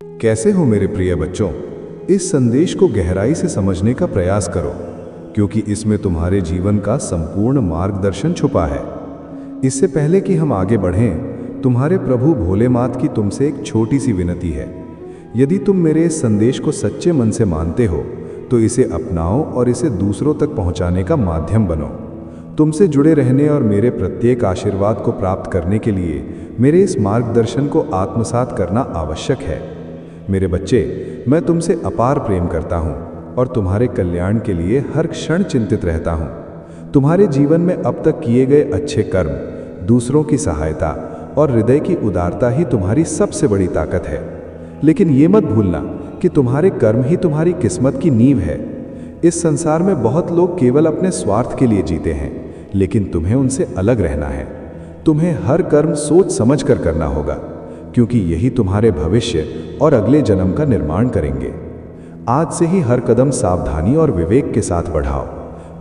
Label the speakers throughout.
Speaker 1: कैसे हो मेरे प्रिय बच्चों? इस संदेश को गहराई से समझने का प्रयास करो, क्योंकि इसमें तुम्हारे जीवन का संपूर्ण मार्गदर्शन छुपा है। इससे पहले कि हम आगे बढ़ें, तुम्हारे प्रभु भोले मात की तुमसे एक छोटी सी विनती है। यदि तुम मेरे इस संदेश को सच्चे मन से मानते हो, तो इसे अपनाओ और इसे दूसरों तक पहुंचाने का माध्यम बनो। तुमसे जुड़े रहने और मेरे प्रत्येक आशीर्वाद को प्राप्त करने के लिए मेरे इस मार्गदर्शन को आत्मसात करना आवश्यक है। मेरे बच्चे, मैं तुमसे अपार प्रेम करता हूँ और तुम्हारे कल्याण के लिए हर क्षण चिंतित रहता हूँ। तुम्हारे जीवन में अब तक किए गए अच्छे कर्म, दूसरों की सहायता और हृदय की उदारता ही तुम्हारी सबसे बड़ी ताकत है। लेकिन ये मत भूलना कि तुम्हारे कर्म ही तुम्हारी किस्मत की नींव है। इस संसार में बहुत लोग केवल अपने स्वार्थ के लिए जीते हैं, लेकिन तुम्हें उनसे अलग रहना है। तुम्हें हर कर्म सोच समझ कर करना होगा, क्योंकि यही तुम्हारे भविष्य और अगले जन्म का निर्माण करेंगे। आज से ही हर कदम सावधानी और विवेक के साथ बढ़ाओ।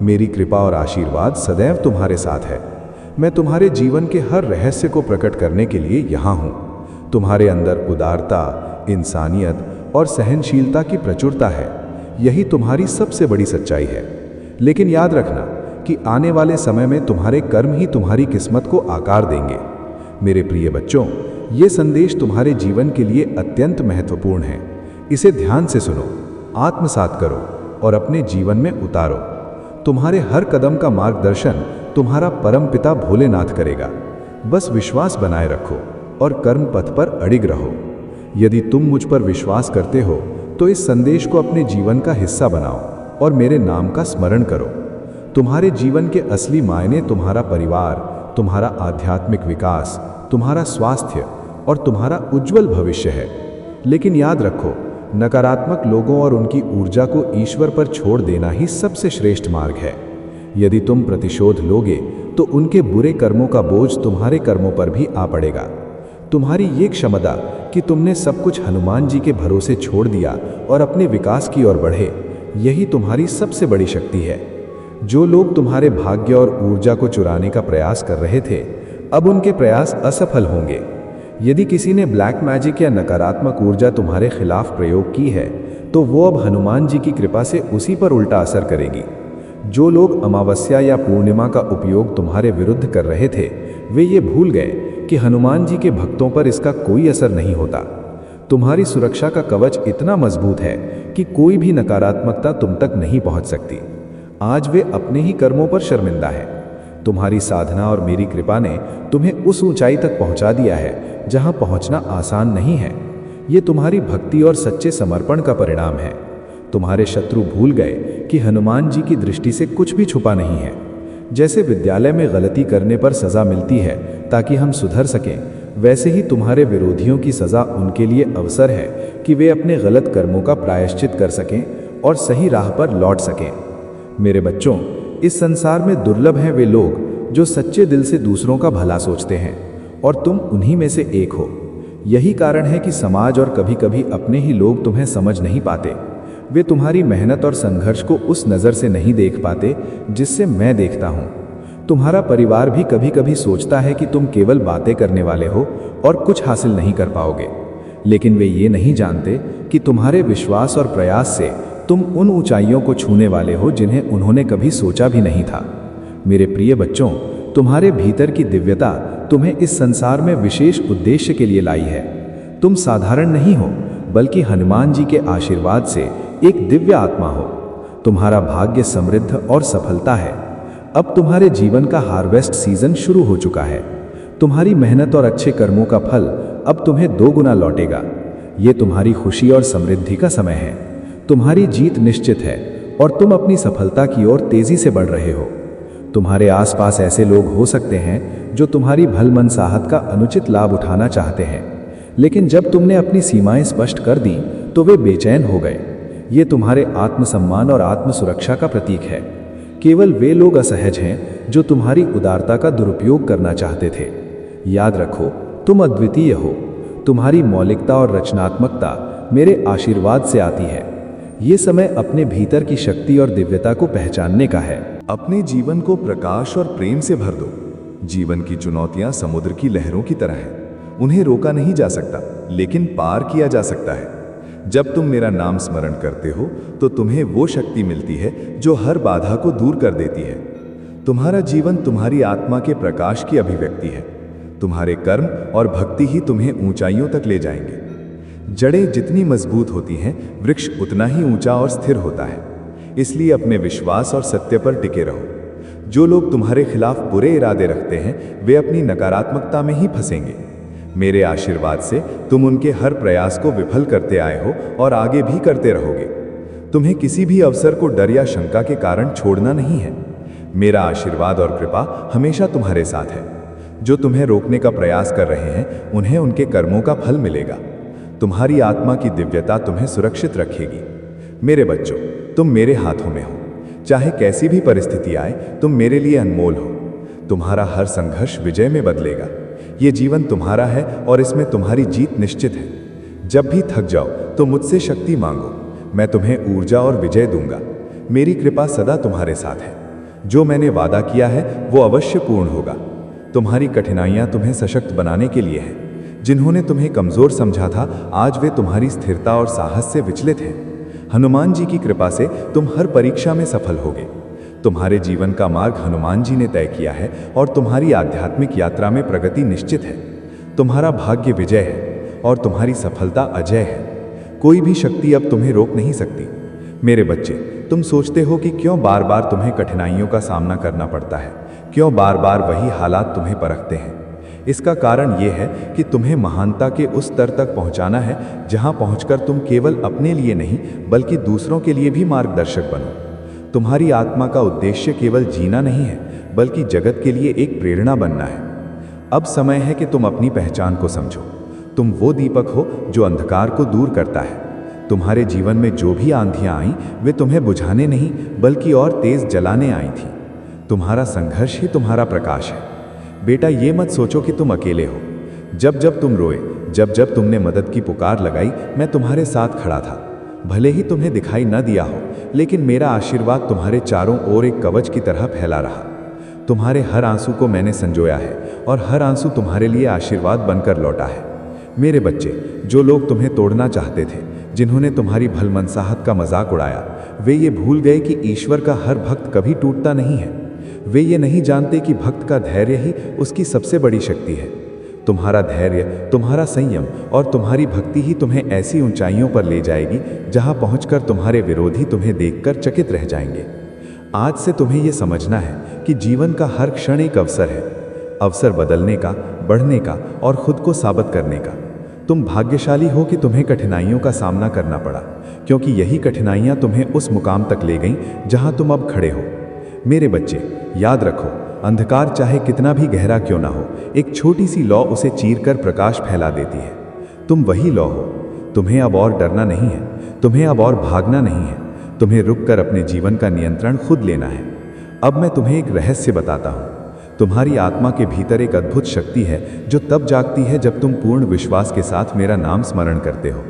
Speaker 1: मेरी कृपा और आशीर्वाद सदैव तुम्हारे साथ है। मैं तुम्हारे जीवन के हर रहस्य को प्रकट करने के लिए यहाँ हूँ। तुम्हारे अंदर उदारता, इंसानियत और सहनशीलता की प्रचुरता है। यही तुम्हारी सबसे बड़ी सच्चाई है। लेकिन याद रखना कि आने वाले समय में तुम्हारे कर्म ही तुम्हारी किस्मत को आकार देंगे। मेरे प्रिय बच्चों, ये संदेश तुम्हारे जीवन के लिए अत्यंत महत्वपूर्ण है। इसे ध्यान से सुनो, आत्मसात करो और अपने जीवन में उतारो। तुम्हारे हर कदम का मार्गदर्शन तुम्हारा परमपिता भोलेनाथ करेगा। बस विश्वास बनाए रखो और कर्म पथ पर अडिग रहो। यदि तुम मुझ पर विश्वास करते हो, तो इस संदेश को अपने जीवन का हिस्सा बनाओ और मेरे नाम का स्मरण करो। तुम्हारे जीवन के असली मायने तुम्हारा परिवार, तुम्हारा आध्यात्मिक विकास, तुम्हारा स्वास्थ्य और तुम्हारा उज्जवल भविष्य है। लेकिन याद रखो, नकारात्मक लोगों और उनकी ऊर्जा को ईश्वर पर छोड़ देना ही सबसे श्रेष्ठ मार्ग है। यदि तुम प्रतिशोध लोगे, तो उनके बुरे कर्मों का बोझ तुम्हारे कर्मों पर भी आ पड़ेगा। तुम्हारी ये क्षमता कि तुमने सब कुछ हनुमान जी के भरोसे छोड़ दिया और अपने विकास की ओर बढ़े, यही तुम्हारी सबसे बड़ी शक्ति है। जो लोग तुम्हारे भाग्य और ऊर्जा को चुराने का प्रयास कर रहे थे, अब उनके प्रयास असफल होंगे। यदि किसी ने ब्लैक मैजिक या नकारात्मक ऊर्जा तुम्हारे खिलाफ प्रयोग की है, तो वो अब हनुमान जी की कृपा से उसी पर उल्टा असर करेगी। जो लोग अमावस्या या पूर्णिमा का उपयोग तुम्हारे विरुद्ध कर रहे थे, वे ये भूल गए कि हनुमान जी के भक्तों पर इसका कोई असर नहीं होता। तुम्हारी सुरक्षा का कवच इतना मजबूत है कि कोई भी नकारात्मकता तुम तक नहीं पहुंच सकती। आज वे अपने ही कर्मों पर शर्मिंदा है। तुम्हारी साधना और मेरी कृपा ने तुम्हें उस ऊंचाई तक पहुंचा दिया है जहां पहुंचना आसान नहीं है। ये तुम्हारी भक्ति और सच्चे समर्पण का परिणाम है। तुम्हारे शत्रु भूल गए कि हनुमान जी की दृष्टि से कुछ भी छुपा नहीं है। जैसे विद्यालय में गलती करने पर सजा मिलती है ताकि हम सुधर सकें, वैसे ही तुम्हारे विरोधियों की सजा उनके लिए अवसर है कि वे अपने गलत कर्मों का प्रायश्चित कर सकें और सही राह पर लौट सकें। मेरे बच्चों, इस संसार में दुर्लभ हैं वे लोग जो सच्चे दिल से दूसरों का भला सोचते हैं, और तुम उन्हीं में से एक हो। यही कारण है कि समाज और कभी कभी अपने ही लोग तुम्हें समझ नहीं पाते। वे तुम्हारी मेहनत और संघर्ष को उस नज़र से नहीं देख पाते जिससे मैं देखता हूँ। तुम्हारा परिवार भी कभी कभी सोचता है कि तुम केवल बातें करने वाले हो और कुछ हासिल नहीं कर पाओगे, लेकिन वे ये नहीं जानते कि तुम्हारे विश्वास और प्रयास से तुम उन ऊंचाइयों को छूने वाले हो जिन्हें उन्होंने कभी सोचा भी नहीं था। मेरे प्रिय बच्चों, तुम्हारे भीतर की दिव्यता तुम्हें इस संसार में विशेष उद्देश्य के लिए लाई है। तुम साधारण नहीं हो, बल्कि हनुमान जी के आशीर्वाद से एक दिव्य आत्मा हो। तुम्हारा भाग्य समृद्ध और सफलता है। अब तुम्हारे जीवन का हार्वेस्ट सीजन शुरू हो चुका है। तुम्हारी मेहनत और अच्छे कर्मों का फल अब तुम्हें 2 गुना लौटेगा। ये तुम्हारी खुशी और समृद्धि का समय है। तुम्हारी जीत निश्चित है और तुम अपनी सफलता की ओर तेजी से बढ़ रहे हो। तुम्हारे आसपास ऐसे लोग हो सकते हैं जो तुम्हारी भलमनसाहत का अनुचित लाभ उठाना चाहते हैं, लेकिन जब तुमने अपनी सीमाएं स्पष्ट कर दी तो वे बेचैन हो गए। ये तुम्हारे आत्मसम्मान और आत्मसुरक्षा का प्रतीक है। केवल वे लोग असहज हैं जो तुम्हारी उदारता का दुरुपयोग करना चाहते थे। याद रखो, तुम अद्वितीय हो। तुम्हारी मौलिकता और रचनात्मकता मेरे आशीर्वाद से आती है। ये समय अपने भीतर की शक्ति और दिव्यता को पहचानने का है।
Speaker 2: अपने जीवन को प्रकाश और प्रेम से भर दो। जीवन की चुनौतियां समुद्र की लहरों की तरह हैं, उन्हें रोका नहीं जा सकता। लेकिन पार किया जा सकता है। जब तुम मेरा नाम स्मरण करते हो तो तुम्हें वो शक्ति मिलती है जो हर बाधा को दूर कर देती है। तुम्हारा जीवन तुम्हारी आत्मा के प्रकाश की अभिव्यक्ति है। तुम्हारे कर्म और भक्ति ही तुम्हें ऊंचाइयों तक ले जाएंगे। जड़ें जितनी मजबूत होती हैं, वृक्ष उतना ही ऊंचा और स्थिर होता है। इसलिए अपने विश्वास और सत्य पर टिके रहो। जो लोग तुम्हारे खिलाफ बुरे इरादे रखते हैं, वे अपनी नकारात्मकता में ही फंसेंगे। मेरे आशीर्वाद से तुम उनके हर प्रयास को विफल करते आए हो और आगे भी करते रहोगे। तुम्हें किसी भी अवसर को डर या शंका के कारण छोड़ना नहीं है। मेरा आशीर्वाद और कृपा हमेशा तुम्हारे साथ है। जो तुम्हें रोकने का प्रयास कर रहे हैं, उन्हें उनके कर्मों का फल मिलेगा। तुम्हारी आत्मा की दिव्यता तुम्हें सुरक्षित रखेगी। मेरे बच्चों, तुम मेरे हाथों में हो। चाहे कैसी भी परिस्थिति आए, तुम मेरे लिए अनमोल हो। तुम्हारा हर संघर्ष विजय में बदलेगा। ये जीवन तुम्हारा है और इसमें तुम्हारी जीत निश्चित है। जब भी थक जाओ तो मुझसे शक्ति मांगो। मैं तुम्हें ऊर्जा और विजय दूंगा। मेरी कृपा सदा तुम्हारे साथ है। जो मैंने वादा किया है वो अवश्य पूर्ण होगा। तुम्हारी कठिनाइयां तुम्हें सशक्त बनाने के लिए हैं। जिन्होंने तुम्हें कमजोर समझा था, आज वे तुम्हारी स्थिरता और साहस से विचलित हैं। हनुमान जी की कृपा से तुम हर परीक्षा में सफल होगे। तुम्हारे जीवन का मार्ग हनुमान जी ने तय किया है और तुम्हारी आध्यात्मिक यात्रा में प्रगति निश्चित है। तुम्हारा भाग्य विजय है और तुम्हारी सफलता अजय है। कोई भी शक्ति अब तुम्हें रोक नहीं सकती। मेरे बच्चे, तुम सोचते हो कि क्यों बार बार तुम्हें कठिनाइयों का सामना करना पड़ता है, क्यों बार बार वही हालात तुम्हें परखते हैं। इसका कारण यह है कि तुम्हें महानता के उस स्तर तक पहुंचाना है जहां पहुंचकर तुम केवल अपने लिए नहीं बल्कि दूसरों के लिए भी मार्गदर्शक बनो। तुम्हारी आत्मा का उद्देश्य केवल जीना नहीं है बल्कि जगत के लिए एक प्रेरणा बनना है। अब समय है कि तुम अपनी पहचान को समझो। तुम वो दीपक हो जो अंधकार को दूर करता है। तुम्हारे जीवन में जो भी आंधियां आईं, वे तुम्हें बुझाने नहीं बल्कि और तेज जलाने आई थी। तुम्हारा संघर्ष ही तुम्हारा प्रकाश है। बेटा, ये मत सोचो कि तुम अकेले हो। जब जब तुम रोए, जब जब तुमने मदद की पुकार लगाई, मैं तुम्हारे साथ खड़ा था। भले ही तुम्हें दिखाई न दिया हो, लेकिन मेरा आशीर्वाद तुम्हारे चारों ओर एक कवच की तरह फैला रहा। तुम्हारे हर आंसू को मैंने संजोया है और हर आंसू तुम्हारे लिए आशीर्वाद बनकर लौटा है। मेरे बच्चे, जो लोग तुम्हें तोड़ना चाहते थे, जिन्होंने तुम्हारी भलमनसाहत का मजाक उड़ाया, वे ये भूल गए कि ईश्वर का हर भक्त कभी टूटता नहीं है। वे ये नहीं जानते कि भक्त का धैर्य ही उसकी सबसे बड़ी शक्ति है। तुम्हारा धैर्य, तुम्हारा संयम और तुम्हारी भक्ति ही तुम्हें ऐसी ऊंचाइयों पर ले जाएगी जहां पहुंचकर तुम्हारे विरोधी तुम्हें देखकर चकित रह जाएंगे। आज से तुम्हें यह समझना है कि जीवन का हर क्षण एक अवसर है। अवसर बदलने का, बढ़ने का और खुद को साबित करने का। तुम भाग्यशाली हो कि तुम्हें कठिनाइयों का सामना करना पड़ा, क्योंकि यही कठिनाइयां तुम्हें उस मुकाम तक ले गईं जहां तुम अब खड़े हो। मेरे बच्चे, याद रखो, अंधकार चाहे कितना भी गहरा क्यों ना हो, एक छोटी सी लौ उसे चीरकर प्रकाश फैला देती है। तुम वही लौ हो। तुम्हें अब और डरना नहीं है, तुम्हें अब और भागना नहीं है। तुम्हें रुककर अपने जीवन का नियंत्रण खुद लेना है। अब मैं तुम्हें एक रहस्य बताता हूँ। तुम्हारी आत्मा के भीतर एक अद्भुत शक्ति है जो तब जागती है जब तुम पूर्ण विश्वास के साथ मेरा नाम स्मरण करते हो।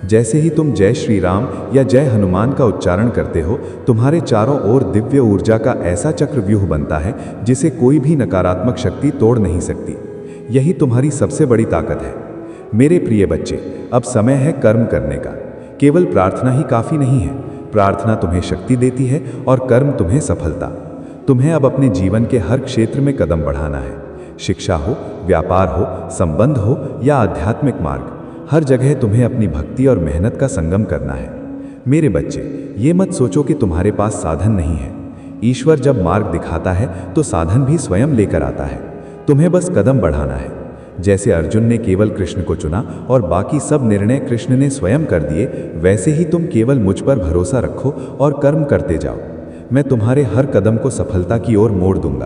Speaker 2: जैसे ही तुम जय श्री राम या जय हनुमान का उच्चारण करते हो, तुम्हारे चारों ओर दिव्य ऊर्जा का ऐसा चक्रव्यूह बनता है जिसे कोई भी नकारात्मक शक्ति तोड़ नहीं सकती। यही तुम्हारी सबसे बड़ी ताकत है। मेरे प्रिय बच्चे, अब समय है कर्म करने का। केवल प्रार्थना ही काफ़ी नहीं है। प्रार्थना तुम्हें शक्ति देती है और कर्म तुम्हें सफलता। तुम्हें अब अपने जीवन के हर क्षेत्र में कदम बढ़ाना है। शिक्षा हो, व्यापार हो, संबंध हो या आध्यात्मिक मार्ग, हर जगह तुम्हें अपनी भक्ति और मेहनत का संगम करना है। मेरे बच्चे, ये मत सोचो कि तुम्हारे पास साधन नहीं है। ईश्वर जब मार्ग दिखाता है तो साधन भी स्वयं लेकर आता है। तुम्हें बस कदम बढ़ाना है। जैसे अर्जुन ने केवल कृष्ण को चुना और बाकी सब निर्णय कृष्ण ने स्वयं कर दिए, वैसे ही तुम केवल मुझ पर भरोसा रखो और कर्म करते जाओ। मैं तुम्हारे हर कदम को सफलता की ओर मोड़ दूंगा।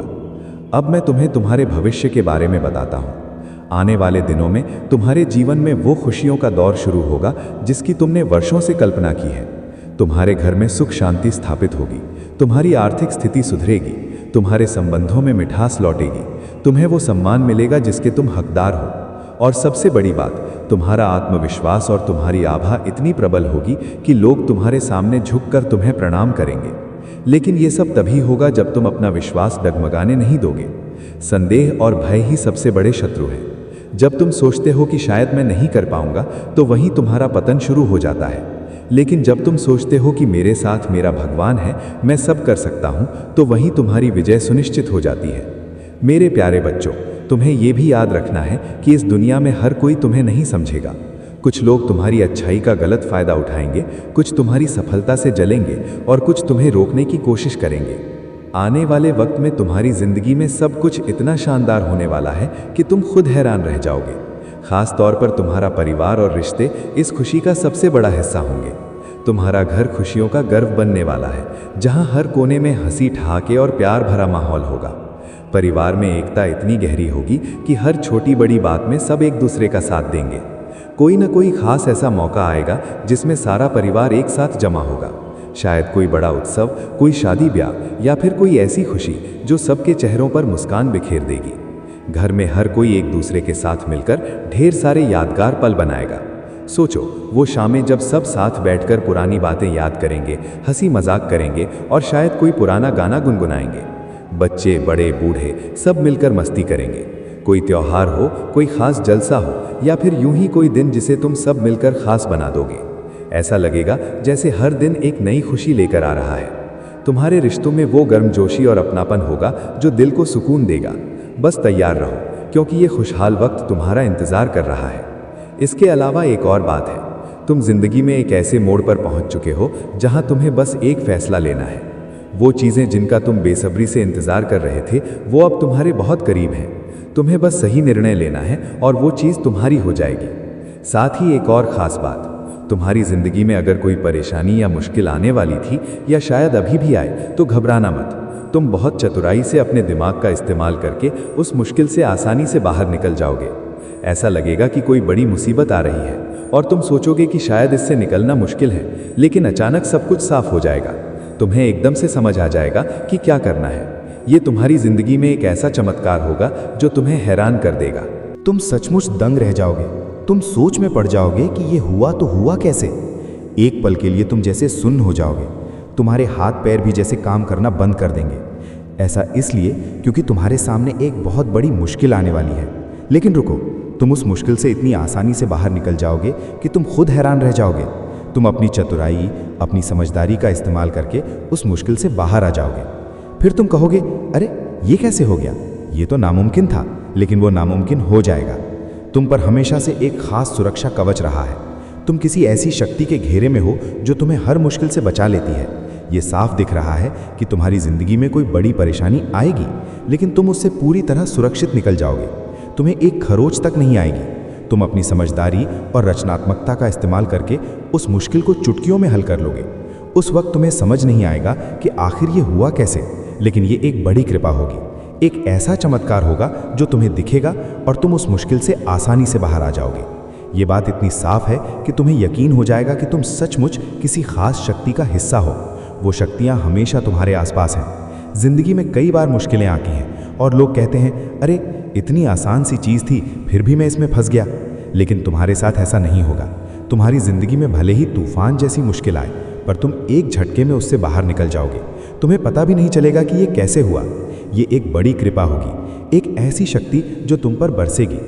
Speaker 2: अब मैं तुम्हें तुम्हारे भविष्य के बारे में बताता हूँ। आने वाले दिनों में तुम्हारे जीवन में वो खुशियों का दौर शुरू होगा जिसकी तुमने वर्षों से कल्पना की है। तुम्हारे घर में सुख शांति स्थापित होगी, तुम्हारी आर्थिक स्थिति सुधरेगी, तुम्हारे संबंधों में मिठास लौटेगी, तुम्हें वो सम्मान मिलेगा जिसके तुम हकदार हो। और सबसे बड़ी बात, तुम्हारा आत्मविश्वास और तुम्हारी आभा इतनी प्रबल होगी कि लोग तुम्हारे सामने झुककर तुम्हें प्रणाम करेंगे। लेकिन ये सब तभी होगा जब तुम अपना विश्वास डगमगाने नहीं दोगे। संदेह और भय ही सबसे बड़े शत्रु हैं। जब तुम सोचते हो कि शायद मैं नहीं कर पाऊंगा, तो वहीं तुम्हारा पतन शुरू हो जाता है। लेकिन जब तुम सोचते हो कि मेरे साथ मेरा भगवान है, मैं सब कर सकता हूं, तो वहीं तुम्हारी विजय सुनिश्चित हो जाती है। मेरे प्यारे बच्चों, तुम्हें यह भी याद रखना है कि इस दुनिया में हर कोई तुम्हें नहीं समझेगा। कुछ लोग तुम्हारी अच्छाई का गलत फायदा उठाएंगे, कुछ तुम्हारी सफलता से जलेंगे और कुछ तुम्हें रोकने की कोशिश करेंगे। आने वाले वक्त में तुम्हारी जिंदगी में सब कुछ इतना शानदार होने वाला है कि तुम खुद हैरान रह जाओगे। खास तौर पर तुम्हारा परिवार और रिश्ते इस खुशी का सबसे बड़ा हिस्सा होंगे। तुम्हारा घर खुशियों का गर्व बनने वाला है, जहां हर कोने में हंसी ठहाके और प्यार भरा माहौल होगा। परिवार में एकता इतनी गहरी होगी कि हर छोटी बड़ी बात में सब एक दूसरे का साथ देंगे। कोई ना कोई खास ऐसा मौका आएगा जिसमें सारा परिवार एक साथ जमा होगा। शायद कोई बड़ा उत्सव, कोई शादी ब्याह या फिर कोई ऐसी खुशी जो सबके चेहरों पर मुस्कान बिखेर देगी। घर में हर कोई एक दूसरे के साथ मिलकर ढेर सारे यादगार पल बनाएगा। सोचो, वो शामें जब सब साथ बैठकर पुरानी बातें याद करेंगे, हंसी मजाक करेंगे और शायद कोई पुराना गाना गुनगुनाएंगे। बच्चे, बड़े, बूढ़े सब मिलकर मस्ती करेंगे। कोई त्योहार हो, कोई खास जलसा हो या फिर यूं ही कोई दिन जिसे तुम सब मिलकर खास बना दोगे। ऐसा लगेगा जैसे हर दिन एक नई खुशी लेकर आ रहा है। तुम्हारे रिश्तों में वो गर्मजोशी और अपनापन होगा जो दिल को सुकून देगा। बस तैयार रहो, क्योंकि ये खुशहाल वक्त तुम्हारा इंतजार कर रहा है। इसके अलावा एक और बात है, तुम जिंदगी में एक ऐसे मोड़ पर पहुंच चुके हो जहां तुम्हें बस एक फैसला लेना है। वो चीजें जिनका तुम बेसब्री से इंतजार कर रहे थे, वो अब तुम्हारे बहुत करीब हैं। तुम्हें बस सही निर्णय लेना है और वो चीज तुम्हारी हो जाएगी। साथ ही एक और खास बात, तुम्हारी जिंदगी में अगर कोई परेशानी या मुश्किल आने वाली थी या शायद अभी भी आए, तो घबराना मत। तुम बहुत चतुराई से अपने दिमाग का इस्तेमाल करके उस मुश्किल से आसानी से बाहर निकल जाओगे। ऐसा लगेगा कि कोई बड़ी मुसीबत आ रही है और तुम सोचोगे कि शायद इससे निकलना मुश्किल है, लेकिन अचानक सब कुछ साफ हो जाएगा। तुम्हें एकदम से समझ आ जाएगा कि क्या करना है। ये तुम्हारी जिंदगी में एक ऐसा चमत्कार होगा जो तुम्हें हैरान कर देगा।
Speaker 3: तुम सचमुच दंग रह जाओगे। तुम सोच में पड़ जाओगे कि ये हुआ तो हुआ कैसे। एक पल के लिए तुम जैसे सुन्न हो जाओगे। तुम्हारे हाथ पैर भी जैसे काम करना बंद कर देंगे। ऐसा इसलिए क्योंकि तुम्हारे सामने एक बहुत बड़ी मुश्किल आने वाली है। लेकिन रुको, तुम उस मुश्किल से इतनी आसानी से बाहर निकल जाओगे कि तुम खुद हैरान रह जाओगे। तुम अपनी चतुराई, अपनी समझदारी का इस्तेमाल करके उस मुश्किल से बाहर आ जाओगे। फिर तुम कहोगे, अरे ये कैसे हो गया? ये तो नामुमकिन था, लेकिन वो नामुमकिन हो जाएगा। तुम पर हमेशा से एक खास सुरक्षा कवच रहा है। तुम किसी ऐसी शक्ति के घेरे में हो जो तुम्हें हर मुश्किल से बचा लेती है। ये साफ दिख रहा है कि तुम्हारी जिंदगी में कोई बड़ी परेशानी आएगी, लेकिन तुम उससे पूरी तरह सुरक्षित निकल जाओगे। तुम्हें एक खरोच तक नहीं आएगी। तुम अपनी समझदारी और रचनात्मकता का इस्तेमाल करके उस मुश्किल को चुटकियों में हल कर लोगे। उस वक्त तुम्हें समझ नहीं आएगा कि आखिर ये हुआ कैसे, लेकिन ये एक बड़ी कृपा होगी। एक ऐसा चमत्कार होगा जो तुम्हें दिखेगा और तुम उस मुश्किल से आसानी से बाहर आ जाओगे। ये बात इतनी साफ है कि तुम्हें यकीन हो जाएगा कि तुम सचमुच किसी खास शक्ति का हिस्सा हो। वो शक्तियाँ हमेशा तुम्हारे आसपास हैं। जिंदगी में कई बार मुश्किलें आती हैं और लोग कहते हैं, अरे इतनी आसान सी चीज़ थी, फिर भी मैं इसमें फंस गया। लेकिन तुम्हारे साथ ऐसा नहीं होगा। तुम्हारी जिंदगी में भले ही तूफान जैसी मुश्किल आए, पर तुम एक झटके में उससे बाहर निकल जाओगे। तुम्हें पता भी नहीं चलेगा कि ये कैसे हुआ। ये एक बड़ी कृपा होगी, एक ऐसी शक्ति जो तुम पर बरसेगी।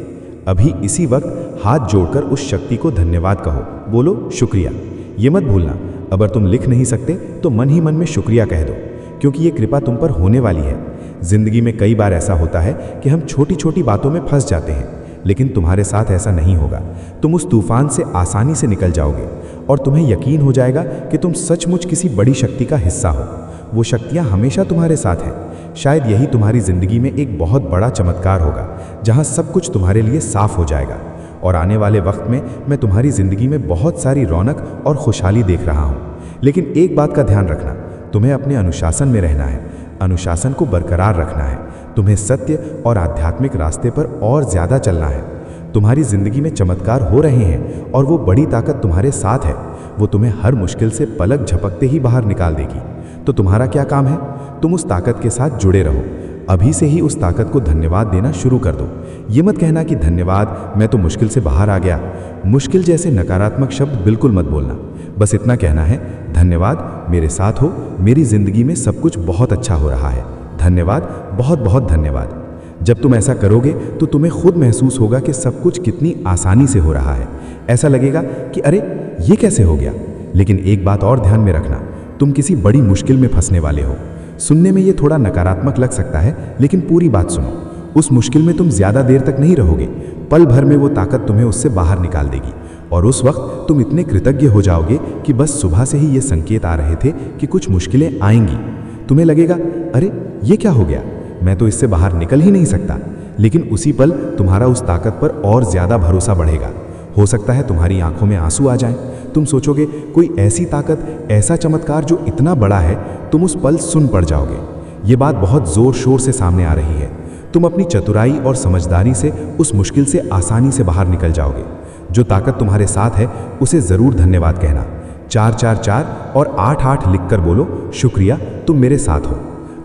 Speaker 3: अभी इसी वक्त हाथ जोड़कर उस शक्ति को धन्यवाद कहो, बोलो शुक्रिया। ये मत भूलना, अगर तुम लिख नहीं सकते तो मन ही मन में शुक्रिया कह दो, क्योंकि ये कृपा तुम पर होने वाली है। जिंदगी में कई बार ऐसा होता है कि हम छोटी छोटी बातों में फंस जाते हैं, लेकिन तुम्हारे साथ ऐसा नहीं होगा। तुम उस तूफान से आसानी से निकल जाओगे और तुम्हें यकीन हो जाएगा कि तुम सचमुच किसी बड़ी शक्ति का हिस्सा हो। वो शक्तियाँ हमेशा तुम्हारे साथ हैं। शायद यही तुम्हारी जिंदगी में एक बहुत बड़ा चमत्कार होगा, जहाँ सब कुछ तुम्हारे लिए साफ हो जाएगा। और आने वाले वक्त में मैं तुम्हारी जिंदगी में बहुत सारी रौनक और खुशहाली देख रहा हूँ। लेकिन एक बात का ध्यान रखना, तुम्हें अपने अनुशासन में रहना है। अनुशासन को बरकरार रखना है। तुम्हें सत्य और आध्यात्मिक रास्ते पर और ज्यादा चलना है। तुम्हारी जिंदगी में चमत्कार हो रहे हैं और वो बड़ी ताकत तुम्हारे साथ है। वो तुम्हें हर मुश्किल से पलक झपकते ही बाहर निकाल देगी। तो तुम्हारा क्या काम है? तुम उस ताकत के साथ जुड़े रहो। अभी से ही उस ताकत को धन्यवाद देना शुरू कर दो। ये मत कहना कि धन्यवाद, मैं तो मुश्किल से बाहर आ गया। मुश्किल जैसे नकारात्मक शब्द बिल्कुल मत बोलना। बस इतना कहना है, धन्यवाद, मेरे साथ हो, मेरी जिंदगी में सब कुछ बहुत अच्छा हो रहा है। धन्यवाद, बहुत बहुत धन्यवाद। जब तुम ऐसा करोगे तो तुम्हें खुद महसूस होगा कि सब कुछ कितनी आसानी से हो रहा है। ऐसा लगेगा कि अरे ये कैसे हो गया। लेकिन एक बात और ध्यान में रखना, तुम किसी बड़ी मुश्किल में फंसने वाले हो। सुनने में ये थोड़ा नकारात्मक लग सकता है, लेकिन पूरी बात सुनो। उस मुश्किल में तुम ज़्यादा देर तक नहीं रहोगे। पल भर में वो ताकत तुम्हें उससे बाहर निकाल देगी और उस वक्त तुम इतने कृतज्ञ हो जाओगे कि बस सुबह से ही ये संकेत आ रहे थे कि कुछ मुश्किलें आएंगी। तुम्हें लगेगा अरे ये क्या हो गया, मैं तो इससे बाहर निकल ही नहीं सकता। लेकिन उसी पल तुम्हारा उस ताकत पर और ज़्यादा भरोसा बढ़ेगा। हो सकता है तुम्हारी आंखों में आंसू आ जाएं। तुम सोचोगे कोई ऐसी ताकत, ऐसा चमत्कार जो इतना बड़ा है। तुम उस पल सुन पड़ जाओगे। ये बात बहुत ज़ोर शोर से सामने आ रही है। तुम अपनी चतुराई और समझदारी से उस मुश्किल से आसानी से बाहर निकल जाओगे। जो ताकत तुम्हारे साथ है उसे ज़रूर धन्यवाद कहना। 444 और 88 लिखकर बोलो, शुक्रिया तुम मेरे साथ हो।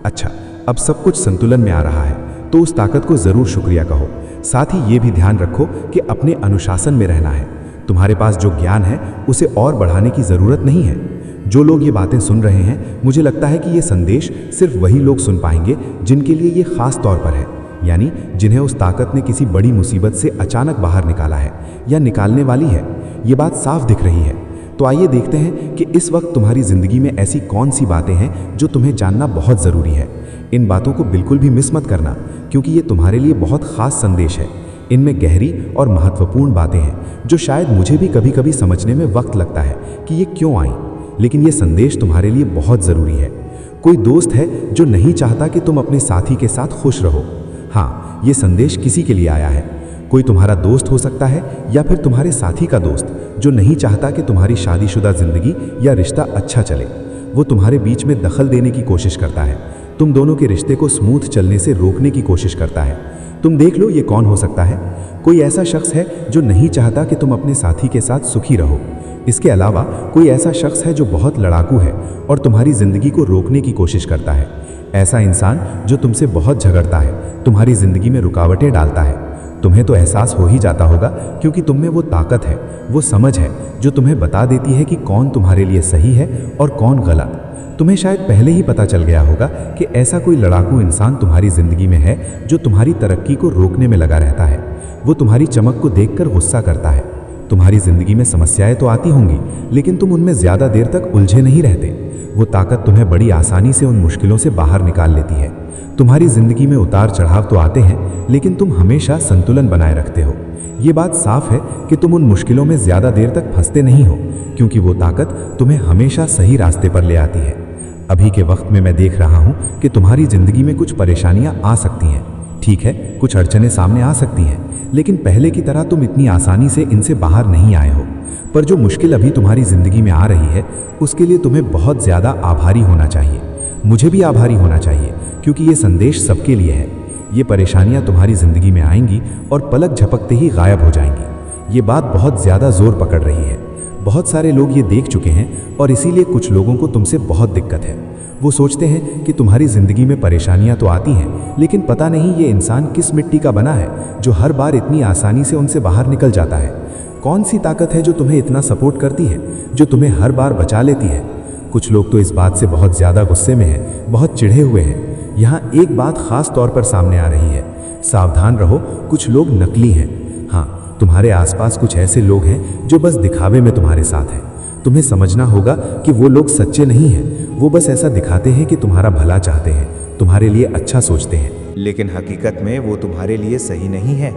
Speaker 3: अच्छा, अब सब कुछ संतुलन में आ रहा है तो उस ताकत को ज़रूर शुक्रिया कहो। साथ ही ये भी ध्यान रखो कि अपने अनुशासन में रहना है। तुम्हारे पास जो ज्ञान है उसे और बढ़ाने की ज़रूरत नहीं है। जो लोग ये बातें सुन रहे हैं, मुझे लगता है कि ये संदेश सिर्फ वही लोग सुन पाएंगे जिनके लिए ये खास तौर पर है, यानी जिन्हें उस ताकत ने किसी बड़ी मुसीबत से अचानक बाहर निकाला है या निकालने वाली है। ये बात साफ दिख रही है। तो आइए देखते हैं कि इस वक्त तुम्हारी ज़िंदगी में ऐसी कौन सी बातें हैं जो तुम्हें जानना बहुत ज़रूरी है। इन बातों को बिल्कुल भी मिस मत करना, क्योंकि ये तुम्हारे लिए बहुत ख़ास संदेश है। इनमें गहरी और महत्वपूर्ण बातें हैं जो शायद मुझे भी कभी कभी समझने में वक्त लगता है कि ये क्यों आई, लेकिन ये संदेश तुम्हारे लिए बहुत ज़रूरी है। कोई दोस्त है जो नहीं चाहता कि तुम अपने साथी के साथ खुश रहो। हाँ, ये संदेश किसी के लिए आया है। कोई तुम्हारा दोस्त हो सकता है या फिर तुम्हारे साथी का दोस्त जो नहीं चाहता कि तुम्हारी शादीशुदा ज़िंदगी या रिश्ता अच्छा चले। वो तुम्हारे बीच में दखल देने की कोशिश करता है, तुम दोनों के रिश्ते को स्मूथ चलने से रोकने की कोशिश करता है। तुम देख लो ये कौन हो सकता है। कोई ऐसा शख्स है जो नहीं चाहता कि तुम अपने साथी के साथ सुखी रहो। इसके अलावा कोई ऐसा शख्स है जो बहुत लड़ाकू है और तुम्हारी ज़िंदगी को रोकने की कोशिश करता है। ऐसा इंसान जो तुमसे बहुत झगड़ता है, तुम्हारी ज़िंदगी में रुकावटें डालता है। तुम्हें तो एहसास हो ही जाता होगा, क्योंकि तुम में वो ताकत है, वो समझ है जो तुम्हें बता देती है कि कौन तुम्हारे लिए सही है और कौन गलत। तुम्हें शायद पहले ही पता चल गया होगा कि ऐसा कोई लड़ाकू इंसान तुम्हारी ज़िंदगी में है जो तुम्हारी तरक्की को रोकने में लगा रहता है। वो तुम्हारी चमक को देखकर गुस्सा करता है। तुम्हारी ज़िंदगी में समस्याएं तो आती होंगी, लेकिन तुम उनमें ज़्यादा देर तक उलझे नहीं रहते। वो ताकत तुम्हें बड़ी आसानी से उन मुश्किलों से बाहर निकाल लेती है। तुम्हारी ज़िंदगी में उतार चढ़ाव तो आते हैं, लेकिन तुम हमेशा संतुलन बनाए रखते हो। ये बात साफ है कि तुम उन मुश्किलों में ज़्यादा देर तक फंसते नहीं हो, क्योंकि वो ताकत तुम्हें हमेशा सही रास्ते पर ले आती है। अभी के वक्त में मैं देख रहा हूँ कि तुम्हारी ज़िंदगी में कुछ परेशानियाँ आ सकती हैं। ठीक है, कुछ अड़चनें सामने आ सकती हैं, लेकिन पहले की तरह तुम इतनी आसानी से इनसे बाहर नहीं आए हो। पर जो मुश्किल अभी तुम्हारी ज़िंदगी में आ रही है, उसके लिए तुम्हें बहुत ज़्यादा आभारी होना चाहिए। मुझे भी आभारी होना चाहिए, क्योंकि ये संदेश सबके लिए है। ये परेशानियाँ तुम्हारी ज़िंदगी में आएंगी और पलक झपकते ही गायब हो जाएंगी। ये बात बहुत ज़्यादा ज़ोर पकड़ रही है। बहुत सारे लोग ये देख चुके हैं और इसीलिए कुछ लोगों को तुमसे बहुत दिक्कत है। वो सोचते हैं कि तुम्हारी ज़िंदगी में परेशानियां तो आती हैं, लेकिन पता नहीं ये इंसान किस मिट्टी का बना है जो हर बार इतनी आसानी से उनसे बाहर निकल जाता है। कौन सी ताकत है जो तुम्हें इतना सपोर्ट करती है, जो तुम्हें हर बार बचा लेती है। कुछ लोग तो इस बात से बहुत ज़्यादा गुस्से में हैं, बहुत चिढ़े हुए हैं। यहाँ एक बात ख़ास तौर पर सामने आ रही है, सावधान रहो, कुछ लोग नकली हैं। हाँ, तुम्हारे आसपास कुछ ऐसे लोग हैं जो बस दिखावे में तुम्हारे साथ हैं। तुम्हें समझना होगा कि वो लोग सच्चे नहीं हैं। वो बस ऐसा दिखाते हैं कि तुम्हारा भला चाहते हैं, तुम्हारे लिए अच्छा सोचते हैं,
Speaker 2: लेकिन हकीकत में वो तुम्हारे लिए सही नहीं है।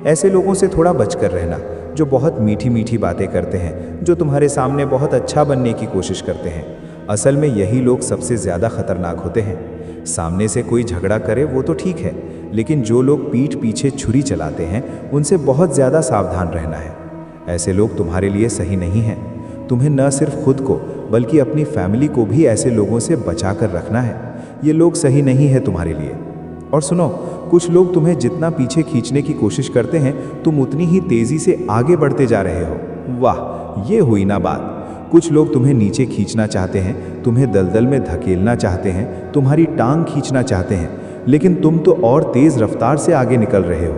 Speaker 2: ऐसे लोगों से थोड़ा बचकर रहना, जो बहुत मीठी मीठी बातें करते हैं, जो तुम्हारे सामने बहुत अच्छा बनने की कोशिश करते हैं। असल में यही लोग सबसे ज़्यादा खतरनाक होते हैं। सामने से कोई झगड़ा करे वो तो ठीक है, लेकिन जो लोग पीठ पीछे छुरी चलाते हैं, उनसे बहुत ज़्यादा सावधान रहना है। ऐसे लोग तुम्हारे लिए सही नहीं हैं। तुम्हें न सिर्फ खुद को बल्कि अपनी फैमिली को भी ऐसे लोगों से बचा कर रखना है। ये लोग सही नहीं है तुम्हारे लिए। और सुनो, कुछ लोग तुम्हें जितना पीछे खींचने की कोशिश करते हैं, तुम उतनी ही तेज़ी से आगे बढ़ते जा रहे हो। वाह, ये हुई ना बात। कुछ लोग तुम्हें नीचे खींचना चाहते हैं, तुम्हें दलदल में धकेलना चाहते हैं, तुम्हारी टांग खींचना चाहते हैं, लेकिन तुम तो और तेज़ रफ्तार से आगे निकल रहे हो।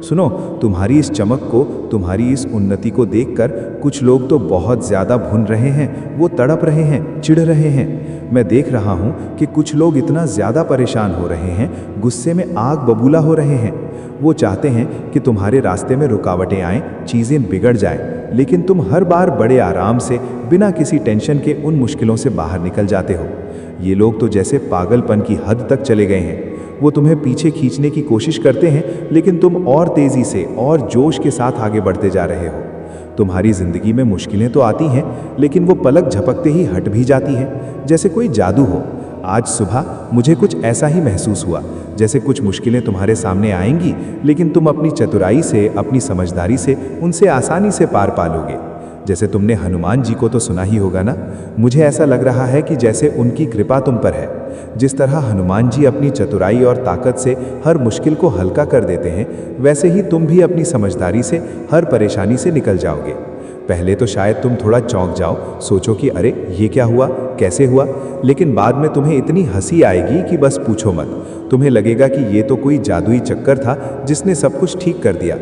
Speaker 2: सुनो, तुम्हारी इस चमक को, तुम्हारी इस उन्नति को देखकर कुछ लोग तो बहुत ज़्यादा भुन रहे हैं, वो तड़प रहे हैं, चिढ़ रहे हैं। मैं देख रहा हूँ कि कुछ लोग इतना ज़्यादा परेशान हो रहे हैं, गुस्से में आग बबूला हो रहे हैं। वो चाहते हैं कि तुम्हारे रास्ते में रुकावटें आएँ, चीज़ें बिगड़ जाएं, लेकिन तुम हर बार बड़े आराम से, बिना किसी टेंशन के उन मुश्किलों से बाहर निकल जाते हो। ये लोग तो जैसे पागलपन की हद तक चले गए हैं। वो तुम्हें पीछे खींचने की कोशिश करते हैं, लेकिन तुम और तेज़ी से और जोश के साथ आगे बढ़ते जा रहे हो। तुम्हारी ज़िंदगी में मुश्किलें तो आती हैं, लेकिन वो पलक झपकते ही हट भी जाती हैं, जैसे कोई जादू हो। आज सुबह मुझे कुछ ऐसा ही महसूस हुआ, जैसे कुछ मुश्किलें तुम्हारे सामने आएंगी, लेकिन तुम अपनी चतुराई से, अपनी समझदारी से उनसे आसानी से पार पालोगे। जैसे तुमने हनुमान जी को तो सुना ही होगा ना। मुझे ऐसा लग रहा है कि जैसे उनकी कृपा तुम पर है। जिस तरह हनुमान जी अपनी चतुराई और ताकत से हर मुश्किल को हल्का कर देते हैं, वैसे ही तुम भी अपनी समझदारी से हर परेशानी से निकल जाओगे। पहले तो शायद तुम थोड़ा चौंक जाओ, सोचो कि अरे ये क्या हुआ, कैसे हुआ, लेकिन बाद में तुम्हें इतनी हंसी आएगी कि बस पूछो मत। तुम्हें लगेगा कि ये तो कोई जादुई चक्कर था जिसने सब कुछ ठीक कर दिया।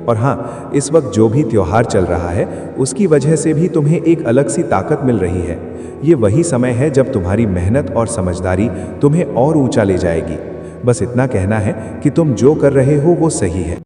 Speaker 2: और हाँ, इस वक्त जो भी त्योहार चल रहा है, उसकी वजह से भी तुम्हें एक अलग सी ताकत मिल रही है। ये वही समय है जब तुम्हारी मेहनत और समझदारी तुम्हें और ऊंचा ले जाएगी। बस इतना कहना है कि तुम जो कर रहे हो वो सही है।